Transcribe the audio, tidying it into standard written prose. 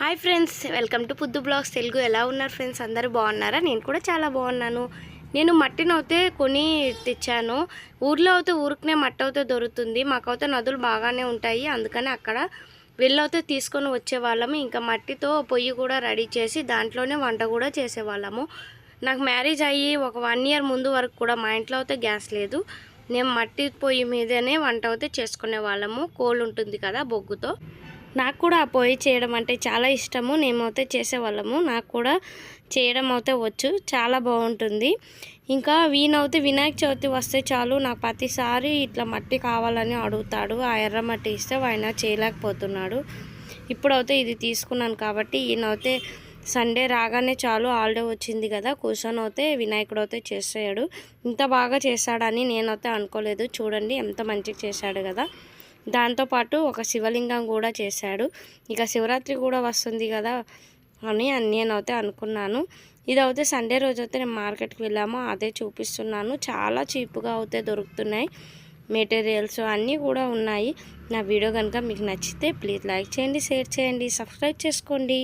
Hi friends, welcome to Puddu blogs Telugu. ఎలా ఉన్నారు friends? అందరూ బాగున్నారా? నేను కూడా చాలా బాగున్నాను. నేను మట్టిని అయితే కొని తెచ్చాను. ఊర్లో అయితే ఊరికనే మట్టి అయితే దొరుకుతుంది. మాకైతే నదులు బాగానే ఉంటాయి, అందుకని అక్కడ వెళ్ళైతే తీసుకొని వచ్చేవాళ్ళము. ఇంకా మట్టితో పొయ్యి కూడా రెడీ చేసి దాంట్లోనే వంట కూడా చేసేవాళ్ళము. నాకు మ్యారేజ్ అయ్యి ఒక 1 ఇయర్ ముందు వరకు కూడా మా ఇంట్లో అయితే గ్యాస్ లేదు. నేను మట్టి పొయ్యి మీదనే వంట అయితే చేసుకునే వాళ్ళము. కోల్ ఉంటుంది కదా, బొగ్గుతో. నాకు కూడా ఆ పొయ్యి చేయడం అంటే చాలా ఇష్టము. మేమైతే చేసేవాళ్ళము. నాకు కూడా చేయడం అయితే వచ్చు, చాలా బాగుంటుంది. ఇంకా వీణైతే వినాయక చవితి వస్తే చాలు నాకు ప్రతిసారి ఇట్లా మట్టి కావాలని అడుగుతాడు. ఆ ఎర్ర మట్టి ఇస్తే ఆయన చేయలేకపోతున్నాడు. ఇప్పుడైతే ఇది తీసుకున్నాను కాబట్టి ఈయనైతే సండే రాగానే చాలు, హాలిడే వచ్చింది కదా, కూర్చొని అయితే వినాయకుడు అయితే చేసాడు. ఇంత బాగా చేశాడని నేనైతే అనుకోలేదు. చూడండి ఎంత మంచిగా చేశాడు కదా. దాంతోపాటు ఒక శివలింగం కూడా చేశాడు. ఇక శివరాత్రి కూడా వస్తుంది కదా అని నేనైతే అనుకున్నాను. ఇదైతే సండే రోజు అయితే నేను మార్కెట్కి వెళ్ళాము, అదే చూపిస్తున్నాను. చాలా చీప్గా అయితే దొరుకుతున్నాయి మెటీరియల్స్ అన్నీ కూడా ఉన్నాయి. నా వీడియో కనుక మీకు నచ్చితే ప్లీజ్ లైక్ చేయండి, షేర్ చేయండి, సబ్స్క్రైబ్ చేసుకోండి.